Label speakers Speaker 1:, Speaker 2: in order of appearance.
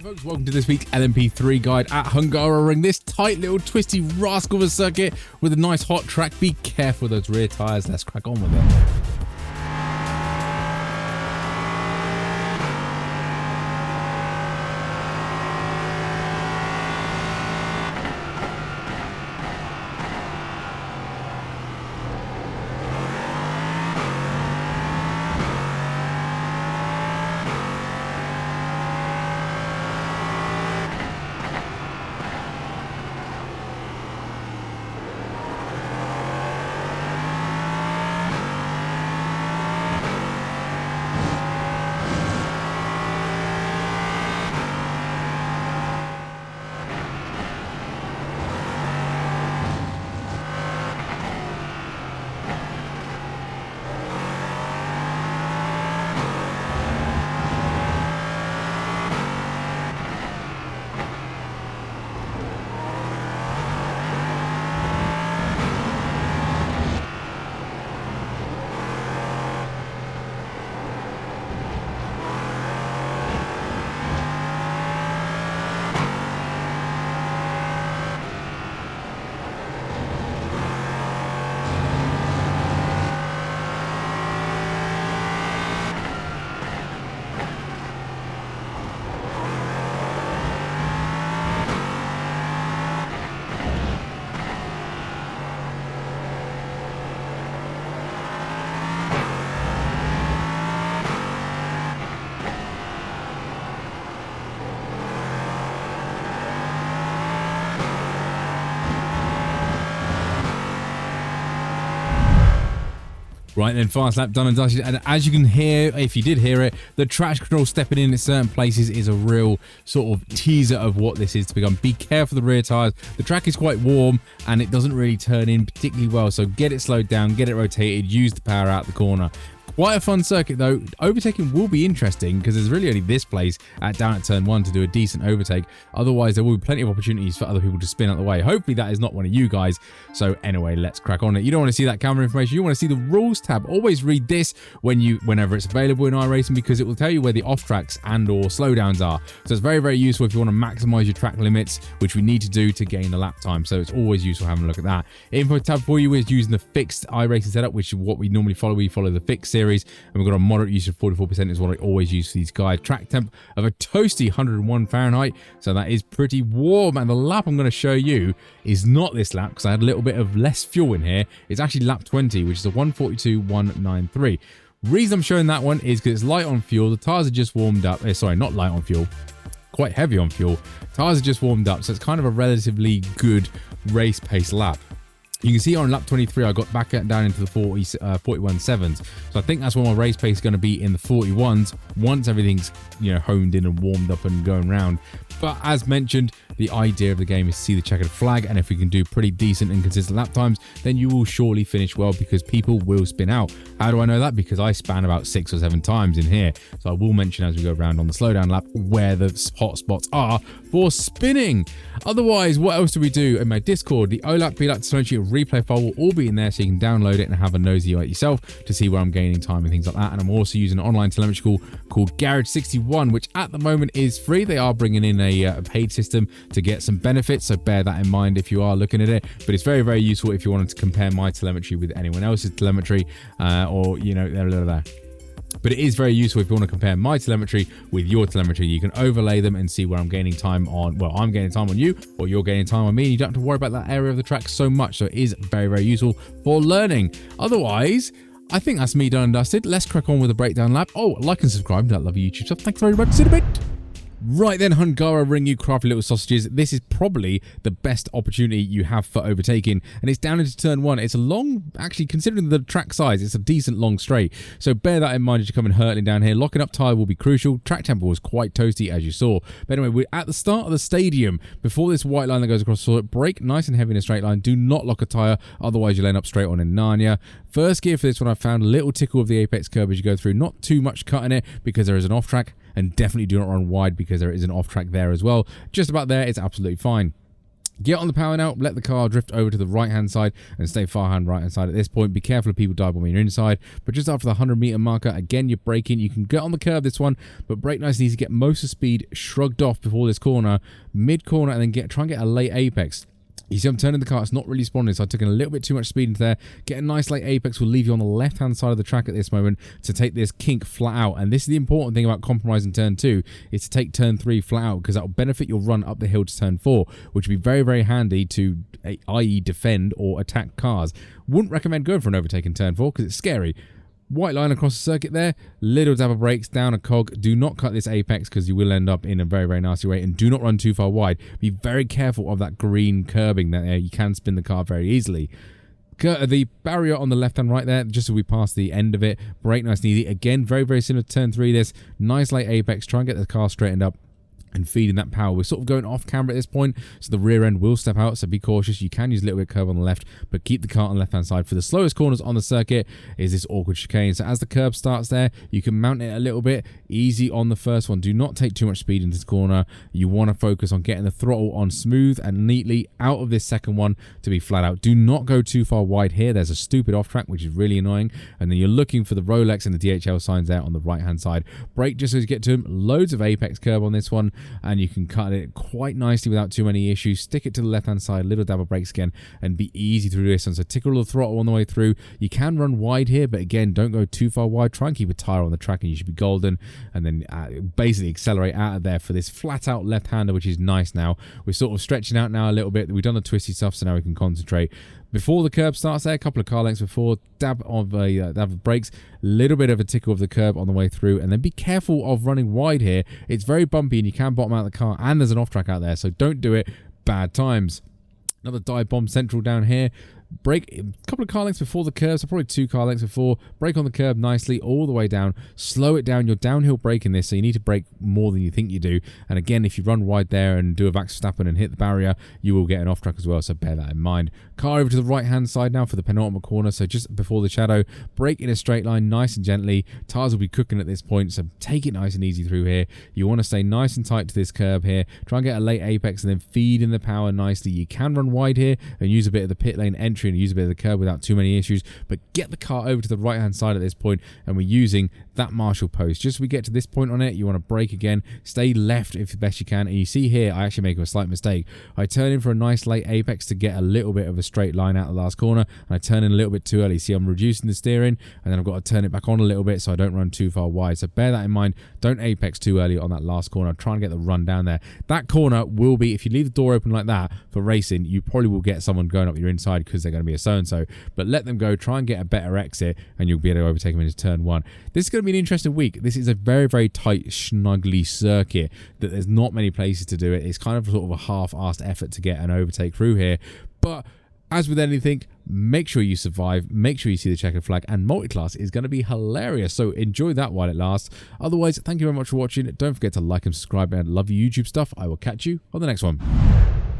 Speaker 1: Folks, welcome to this week's LMP3 guide at Hungaroring. This tight little twisty rascal of a circuit with a nice hot track. Be careful with those rear tyres. Let's crack on with it. Right then, fast lap done and dusted, and as you can hear, if you did hear it, the traction control stepping in at certain places is a real sort of teaser of what this is to become. Be careful of the rear tyres. The track is quite warm and it doesn't really turn in particularly well, so get it slowed down, get it rotated, use the power out the corner. Quite a fun circuit though. Overtaking will be interesting because there's really only this place down at turn 1 to do a decent overtake. Otherwise, there will be plenty of opportunities for other people to spin out the way. Hopefully that is not one of you guys. So anyway, let's crack on it. You don't want to see that camera information. You want to see the rules tab. Always read this whenever it's available in iRacing because it will tell you where the off tracks and or slowdowns are. So it's very, very useful if you want to maximize your track limits, which we need to do to gain the lap time. So it's always useful having a look at that. Info tab for you is using the fixed iRacing setup, which is what we normally follow. We follow the fixed series, and we've got a moderate use of 44% is what I always use for these guides. Track temp of a toasty 101 Fahrenheit, so that is pretty warm. And the lap I'm going to show you is not this lap because I had a little bit of less fuel in here. It's actually lap 20, which is a 142.193. Reason I'm showing that one is because it's light on fuel. The tires are just warmed up. Sorry, not light on fuel, quite heavy on fuel. Tires are just warmed up, so it's kind of a relatively good race pace lap. You can see on lap 23, I got back down into the 41.7s. So I think that's where my race pace is going to be in the 41s once everything's, honed in and warmed up and going round. But as mentioned, the idea of the game is to see the checkered flag, and if we can do pretty decent and consistent lap times, then you will surely finish well because people will spin out. How do I know that? Because I span about 6 or 7 times in here. So I will mention as we go around on the slowdown lap where the hot spots are for spinning. Otherwise, what else do we do? In my Discord, the OLAP, PLAP, telemetry replay file will all be in there so you can download it and have a nosy at yourself to see where I'm gaining time and things like that. And I'm also using an online telemetry tool called Garage61, which at the moment is free. They are bringing in a paid system to get some benefits, so bear that in mind if you are looking at it. But it's very, very useful if you wanted to compare my telemetry with anyone else's telemetry But it is very useful if you want to compare my telemetry with your telemetry. You can overlay them and see where I'm gaining time on, well, I'm gaining time on you or you're gaining time on me. You don't have to worry about that area of the track so much. So it is very, very useful for learning. Otherwise, I think that's me done and dusted. Let's crack on with the breakdown lap. Oh, like and subscribe to that lovely YouTube stuff. Thanks very much. See you in a bit. Right then, Hungaroring, you crafty little sausages. This is probably the best opportunity you have for overtaking, and it's down into turn 1. It's a long, actually, considering the track size, it's a decent long straight. So bear that in mind as you're coming hurtling down here. Locking up tyre will be crucial. Track tempo was quite toasty, as you saw. But anyway, we're at the start of the stadium. Before this white line that goes across the brake nice and heavy in a straight line. Do not lock a tyre, otherwise you'll end up straight on in Narnia. First gear for this one, I found a little tickle of the apex curve as you go through. Not too much cutting it because there is an off track. And definitely do not run wide because there is an off track there as well. Just about there, it's absolutely fine. Get on the power now, let the car drift over to the right-hand side and stay far-hand right-hand side at this point. Be careful if people dive when you're inside. But just after the 100-meter marker, again, you're braking. You can get on the curve this one, but brake nice and easy. Get most of the speed shrugged off before this corner, mid-corner, and then try and get a late apex. You see I'm turning the car, it's not really responding, so I took a little bit too much speed into there. Get a nice late apex will leave you on the left-hand side of the track at this moment to take this kink flat out. And this is the important thing about compromising turn 2, is to take turn 3 flat out, because that will benefit your run up the hill to turn 4, which will be very, very handy to, i.e. defend or attack cars. Wouldn't recommend going for an overtake in turn 4, because it's scary. White line across the circuit there, little dab of brakes, down a cog. Do not cut this apex because you will end up in a very, very nasty way, and do not run too far wide. Be very careful of that green curbing there. You can spin the car very easily. The barrier on the left and right there, just as we pass the end of it, brake nice and easy. Again, very, very similar to turn 3 this. Nice late apex, try and get the car straightened up and feeding that power. We're sort of going off camera at this point, so the rear end will step out, so be cautious. You can use a little bit of curb on the left, but keep the car on the left hand side. For the slowest corners on the circuit is this awkward chicane, so as the curb starts there, you can mount it a little bit easy on the first one. Do not take too much speed into this corner. You want to focus on getting the throttle on smooth and neatly out of this second one to be flat out. Do not go too far wide here. There's a stupid off track, which is really annoying, and then you're looking for the Rolex and the DHL signs there on the right hand side. Brake just as you get to them. Loads of apex curb on this one, and you can cut it quite nicely without too many issues. Stick it to the left hand side, little dab of brakes again, and be easy through this one. So tickle the throttle on the way through. You can run wide here, but again, don't go too far wide. Try and keep a tire on the track and you should be golden, and then basically accelerate out of there for this flat out left hander, which is nice. Now we're sort of stretching out now a little bit. We've done the twisty stuff, so now we can concentrate. Before the curb starts there, a couple of car lengths before, dab of brakes, little bit of a tickle of the curb on the way through, and then be careful of running wide here. It's very bumpy and you can bottom out the car, and there's an off track out there, so don't do it. Bad times. Another dive bomb central down here. Brake a couple of car lengths before the curve, so probably 2 car lengths before. Brake on the curb nicely all the way down. Slow it down. You're downhill braking this, so you need to brake more than you think you do. And again, if you run wide there and do a Verstappen and hit the barrier, you will get an off track as well, so bear that in mind. Car over to the right hand side now for the penultimate corner, so just before the shadow. Brake in a straight line nice and gently. Tires will be cooking at this point, so take it nice and easy through here. You want to stay nice and tight to this curb here. Try and get a late apex and then feed in the power nicely. You can run wide here and use a bit of the pit lane entry and use a bit of the curb without too many issues, but get the car over to the right hand side at this point, and we're using that Marshall post. Just as we get to this point on it, you want to brake again, stay left if the best you can, and you see here I actually make a slight mistake. I turn in for a nice late apex to get a little bit of a straight line out the last corner, and I turn in a little bit too early. See, I'm reducing the steering, and then I've got to turn it back on a little bit so I don't run too far wide, so bear that in mind. Don't apex too early on that last corner. Try and get the run down there. That corner will be, if you leave the door open like that for racing, you probably will get someone going up your inside because they're going to be a so-and-so, but let them go. Try and get a better exit and you'll be able to overtake them into turn 1. This is going to be an interesting week. This is a very, very tight, snuggly circuit that there's not many places to do it. It's kind of sort of a half-assed effort to get an overtake through here, but as with anything, make sure you survive, make sure you see the checkered flag, and multiclass is going to be hilarious, so enjoy that while it lasts. Otherwise, thank you very much for watching. Don't forget to like and subscribe, and love your YouTube stuff. I will catch you on the next one.